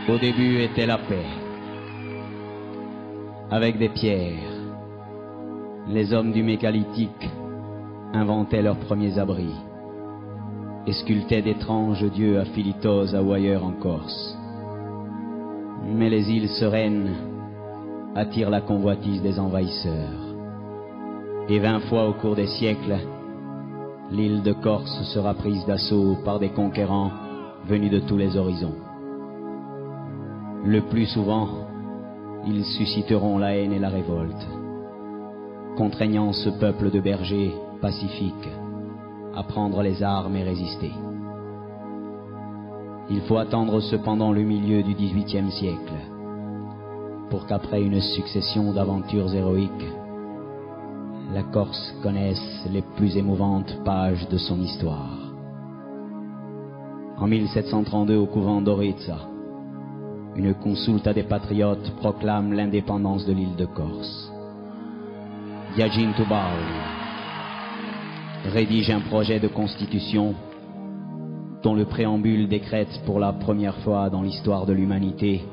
Au début était la paix. Avec des pierres, les hommes du mégalithique inventaient leurs premiers abris et sculptaient d'étranges dieux à Philitos ou ailleurs en Corse. Mais les îles sereines attirent la convoitise des envahisseurs. Et 20 fois au cours des siècles, l'île de Corse sera prise d'assaut par des conquérants venus de tous les horizons. Le plus souvent, ils susciteront la haine et la révolte, contraignant ce peuple de bergers pacifiques à prendre les armes et résister. Il faut attendre cependant le milieu du XVIIIe siècle pour qu'après une succession d'aventures héroïques, la Corse connaisse les plus émouvantes pages de son histoire. En 1732, au couvent d'Orizza, une consulta des patriotes proclame l'indépendance de l'île de Corse. Giacinto Baoli rédige un projet de constitution dont le préambule décrète pour la première fois dans l'histoire de l'humanité: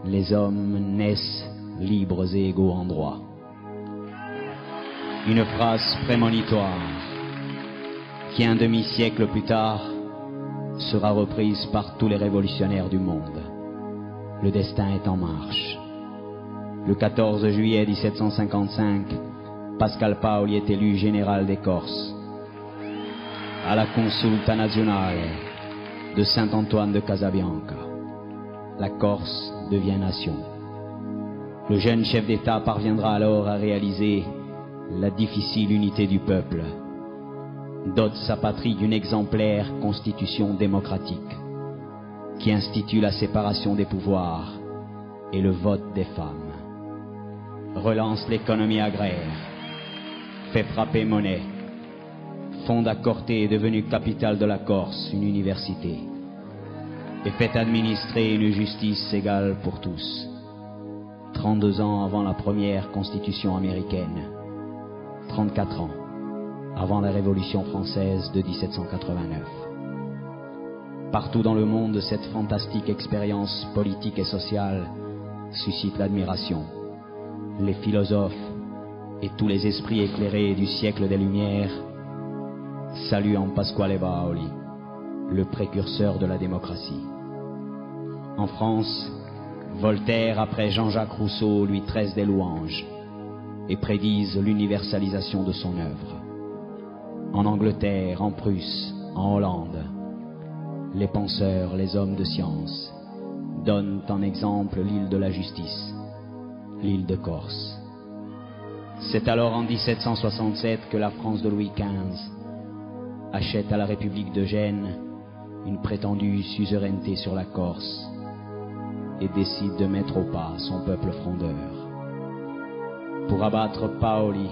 les hommes naissent libres et égaux en droit. Une phrase prémonitoire qui, un demi-siècle plus tard, sera reprise par tous les révolutionnaires du monde. Le destin est en marche. Le 14 juillet 1755, Pascal Paoli est élu général des Corses. À la Consulta Nazionale de Saint-Antoine de Casabianca, la Corse devient nation. Le jeune chef d'État parviendra alors à réaliser la difficile unité du peuple, dote sa patrie d'une exemplaire constitution démocratique qui institue la séparation des pouvoirs et le vote des femmes, relance l'économie agraire, fait frapper monnaie, fonde à Corté, devenue capitale de la Corse, une université, et fait administrer une justice égale pour tous. 32 ans avant la première constitution américaine, 34 ans avant la Révolution française de 1789. Partout dans le monde, cette fantastique expérience politique et sociale suscite l'admiration. Les philosophes et tous les esprits éclairés du siècle des Lumières saluent en Pasquale Paoli, le précurseur de la démocratie. En France, Voltaire, après Jean-Jacques Rousseau, lui tresse des louanges et prédisent l'universalisation de son œuvre. En Angleterre, en Prusse, en Hollande, les penseurs, les hommes de science donnent en exemple l'île de la justice, l'île de Corse. C'est alors en 1767 que la France de Louis XV achète à la République de Gênes une prétendue suzeraineté sur la Corse et décide de mettre au pas son peuple frondeur. Pour abattre Paoli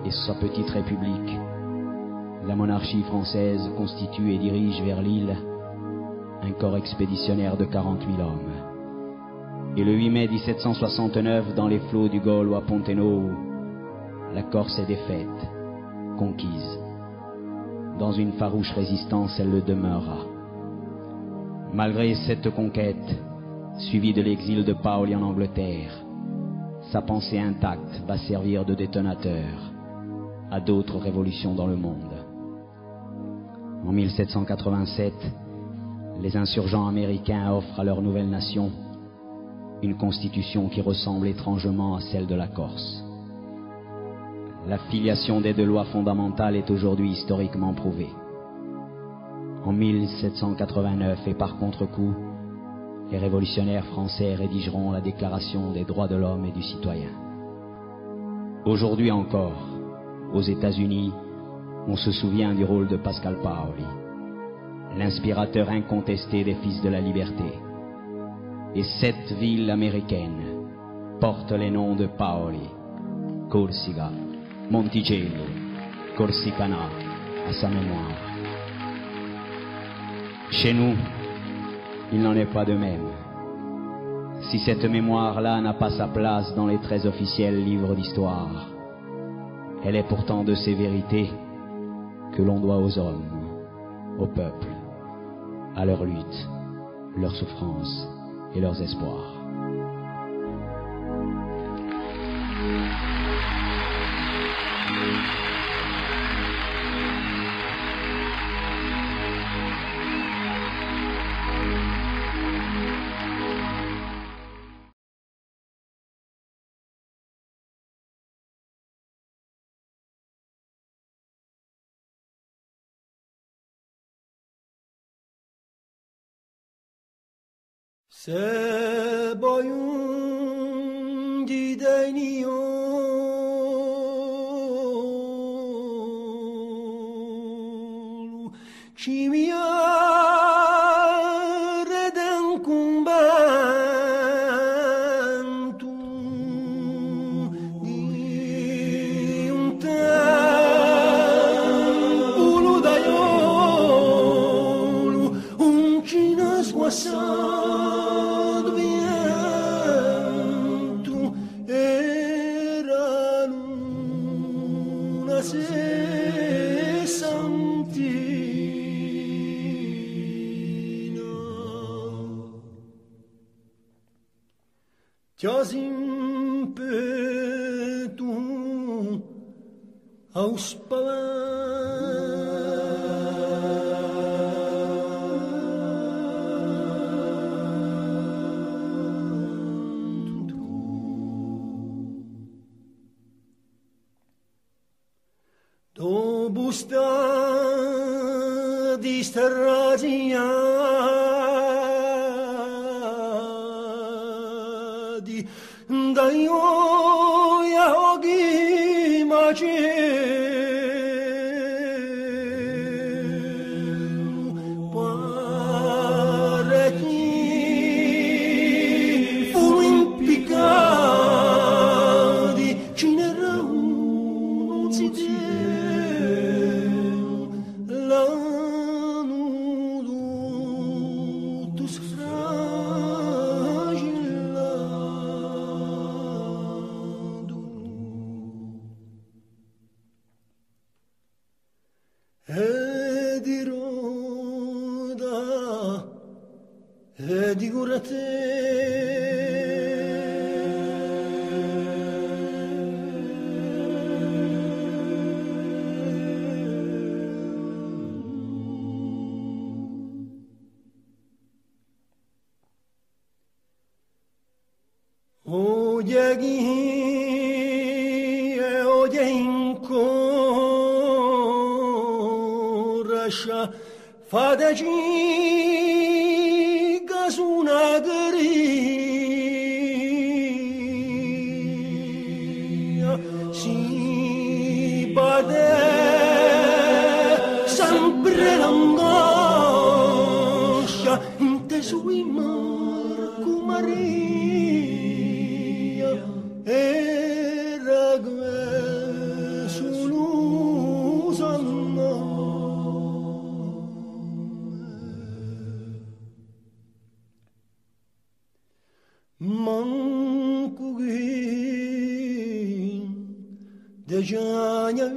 et sa petite république, la monarchie française constitue et dirige vers l'île un corps expéditionnaire de 40 000 hommes. Et le 8 mai 1769, dans les flots du Golo à Ponteno, la Corse est défaite, conquise. Dans une farouche résistance, elle le demeurera. Malgré cette conquête, suivie de l'exil de Paoli en Angleterre, sa pensée intacte va servir de détonateur à d'autres révolutions dans le monde. En 1787, les insurgents américains offrent à leur nouvelle nation une constitution qui ressemble étrangement à celle de la Corse. La filiation des deux lois fondamentales est aujourd'hui historiquement prouvée. En 1789, et par contre-coup, les révolutionnaires français rédigeront la Déclaration des droits de l'homme et du citoyen. Aujourd'hui encore, aux États-Unis, on se souvient du rôle de Pascal Paoli, l'inspirateur incontesté des fils de la liberté. Et 7 villes américaines portent les noms de Paoli: Corsica, Monticello, Corsicana, à sa mémoire. Chez nous, il n'en est pas de même. Si cette mémoire-là n'a pas sa place dans les très officiels livres d'histoire, elle est pourtant de ces vérités que l'on doit aux hommes, au peuple, à leur lutte leurs souffrances et leurs espoirs. Boyun gideni yol kimi yareden kumbentu di un tempolo da yolo un cina sguassato viento era una sessantina Chiasin petu aus Busta di stradiati da io yogi maci parecchi fu impiccati ci n'era non si di roda e di Oye e oye incorascia fadeci casunagria si bade sempre l'angoscia inteso in Marco Maria era sull'usanna manco che de giagna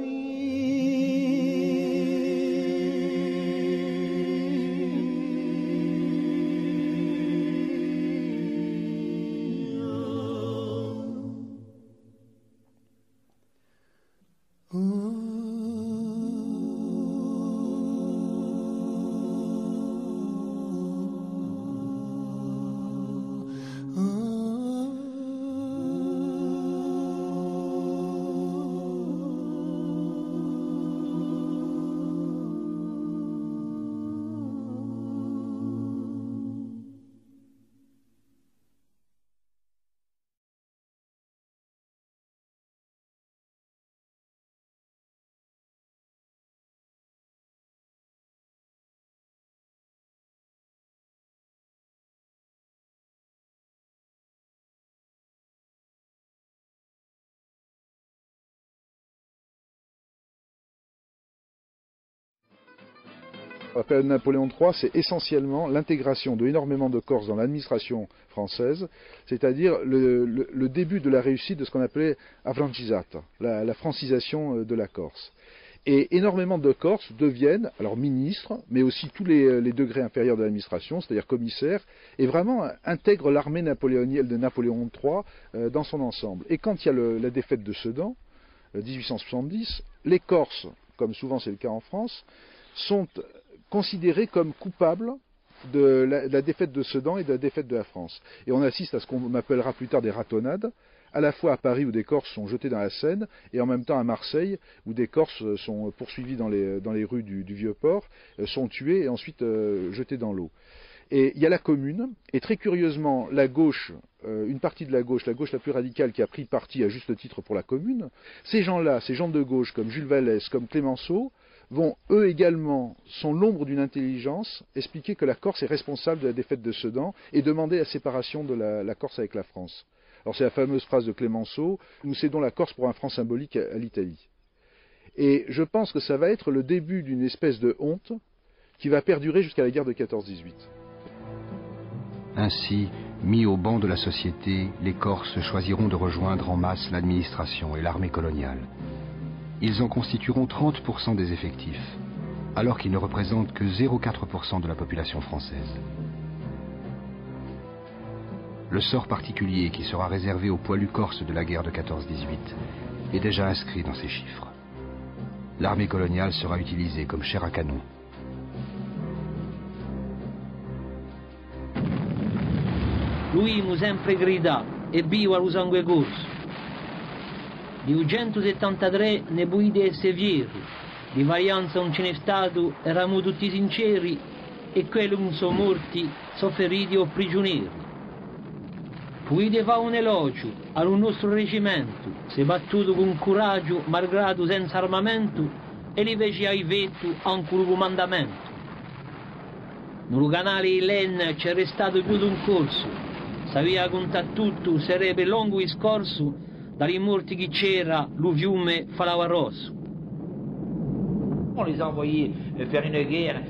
La période de Napoléon III, c'est essentiellement l'intégration d'énormément de Corses dans l'administration française, c'est-à-dire le début de la réussite de ce qu'on appelait affranchisata, la francisation de la Corse. Et énormément de Corses deviennent, alors ministres, mais aussi tous les degrés inférieurs de l'administration, c'est-à-dire commissaires, et vraiment intègrent l'armée napoléonienne de Napoléon III dans son ensemble. Et quand il y a la défaite de Sedan, 1870, les Corses, comme souvent c'est le cas en France, sont considérés comme coupables de la défaite de Sedan et de la défaite de la France. Et on assiste à ce qu'on appellera plus tard des ratonnades, à la fois à Paris où des Corses sont jetés dans la Seine, et en même temps à Marseille où des Corses sont poursuivis dans les rues du Vieux-Port, sont tués et ensuite jetés dans l'eau. Et il y a la Commune, et très curieusement, la gauche, une partie de la gauche la plus radicale qui a pris parti à juste titre pour la Commune, ces gens-là, ces gens de gauche comme Jules Vallès, comme Clémenceau, vont eux également, sont l'ombre d'une intelligence, expliquer que la Corse est responsable de la défaite de Sedan et demander la séparation de la Corse avec la France. Alors c'est la fameuse phrase de Clémenceau, nous cédons la Corse pour un franc symbolique à l'Italie. Et je pense que ça va être le début d'une espèce de honte qui va perdurer jusqu'à la guerre de 14-18. Ainsi, mis au banc de la société, les Corses choisiront de rejoindre en masse l'administration et l'armée coloniale. Ils en constitueront 30% des effectifs, alors qu'ils ne représentent que 0,4% de la population française. Le sort particulier qui sera réservé aux poilus corses de la guerre de 14-18 est déjà inscrit dans ces chiffres. L'armée coloniale sera utilisée comme chair à canon. Lui mu sempre grida, evviva lo sangue corso. Di 173 ne buide e sevieri, di varianza non ce n'è stato, eravamo tutti sinceri, e quelli non sono morti, sono feriti o prigionieri. Puide fa un elogio al nostro reggimento, si battuto con coraggio, malgrado senza armamento, e li fece ai vettu anche il comandamento. Nel canale di Len c'era stato più di un corso, sapeva contare tutto, sarebbe lungo il scorso, dalle morti che c'era, lo fiume falava rosso. On les a envoyés faire une guerre,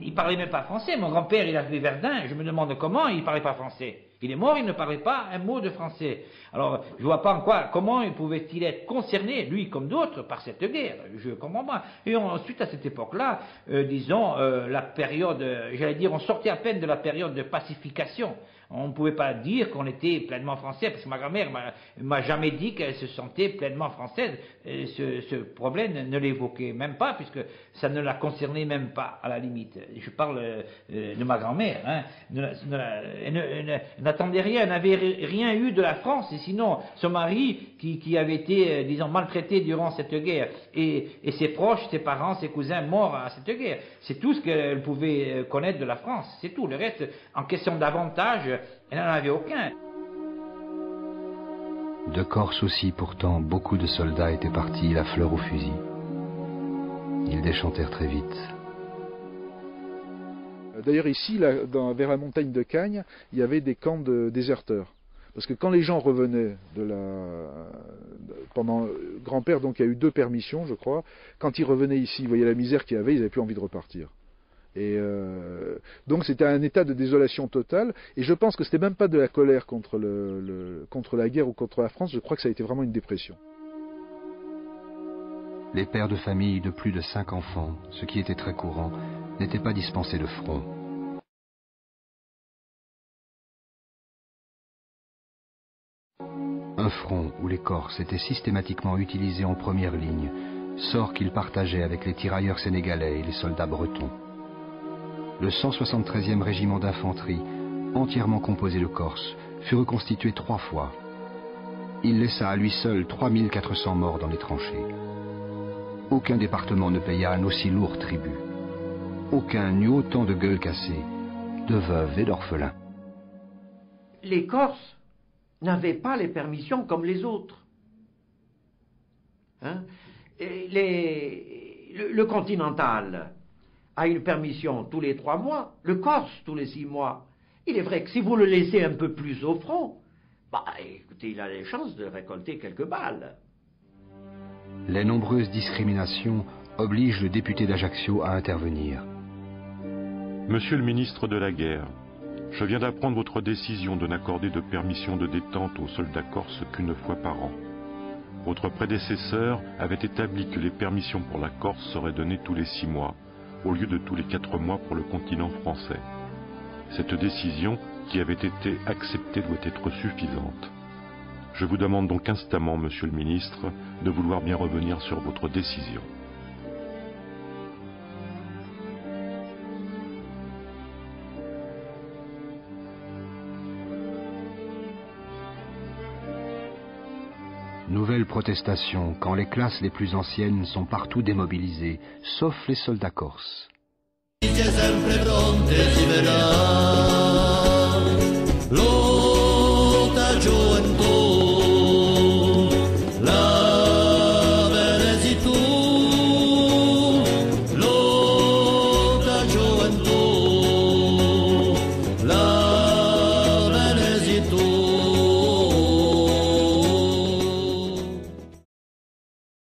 ils ne parlaient même pas français. Mon grand-père, il a fait Verdun, je me demande comment il ne parlait pas français. Il est mort, il ne parlait pas un mot de français. Alors, je ne vois pas en quoi, comment pouvait-il être concerné, lui comme d'autres, par cette guerre. Je comprends pas. Et ensuite, à cette époque-là, disons, la période, j'allais dire, on sortait à peine de la période de pacification. On ne pouvait pas dire qu'on était pleinement français, parce que ma grand-mère m'a jamais dit qu'elle se sentait pleinement française. Ce problème ne l'évoquait même pas, puisque ça ne la concernait même pas, à la limite. Je parle de ma grand-mère. Hein. Elle n'attendait rien, elle n'avait rien eu de la France, et sinon son mari qui avait été, disons, maltraité durant cette guerre, et ses proches, ses parents, ses cousins morts à cette guerre. C'est tout ce qu'elle pouvait connaître de la France, c'est tout. Le reste, en question d'avantage, elle n'en avait aucun. De Corse aussi, pourtant, beaucoup de soldats étaient partis la fleur au fusil. Ils déchantèrent très vite. D'ailleurs ici, vers la montagne de Cagnes, il y avait des camps de déserteurs. Parce que quand les gens revenaient pendant grand-père, donc il y a eu 2 permissions, je crois, quand ils revenaient ici, ils voyaient la misère qu'il y avait, ils n'avaient plus envie de repartir. Et donc c'était un état de désolation totale, et je pense que c'était même pas de la colère contre la guerre ou contre la France, je crois que ça a été vraiment une dépression. Les pères de famille de plus de 5 enfants, ce qui était très courant, n'étaient pas dispensés de front. Un front où les Corses étaient systématiquement utilisés en première ligne, sort qu'ils partageaient avec les tirailleurs sénégalais et les soldats bretons. Le 173e régiment d'infanterie, entièrement composé de Corses, fut reconstitué 3 fois. Il laissa à lui seul 3400 morts dans les tranchées. Aucun département ne paya un aussi lourd tribut. Aucun n'eut autant de gueules cassées, de veuves et d'orphelins. Les Corses n'avaient pas les permissions comme les autres. Hein? Le continental a une permission tous les 3 mois, le Corse tous les 6 mois. Il est vrai que si vous le laissez un peu plus au front, bah écoutez, il a les chances de récolter quelques balles. Les nombreuses discriminations obligent le député d'Ajaccio à intervenir. Monsieur le ministre de la Guerre, je viens d'apprendre votre décision de n'accorder de permission de détente aux soldats corses qu'une fois par an. Votre prédécesseur avait établi que les permissions pour la Corse seraient données tous les 6 mois, au lieu de tous les 4 mois pour le continent français. Cette décision, qui avait été acceptée, doit être suffisante. Je vous demande donc instamment, Monsieur le ministre, de vouloir bien revenir sur votre décision. Nouvelle protestation quand les classes les plus anciennes sont partout démobilisées, sauf les soldats corses. Sempre pronte si verrà, lotta gioventù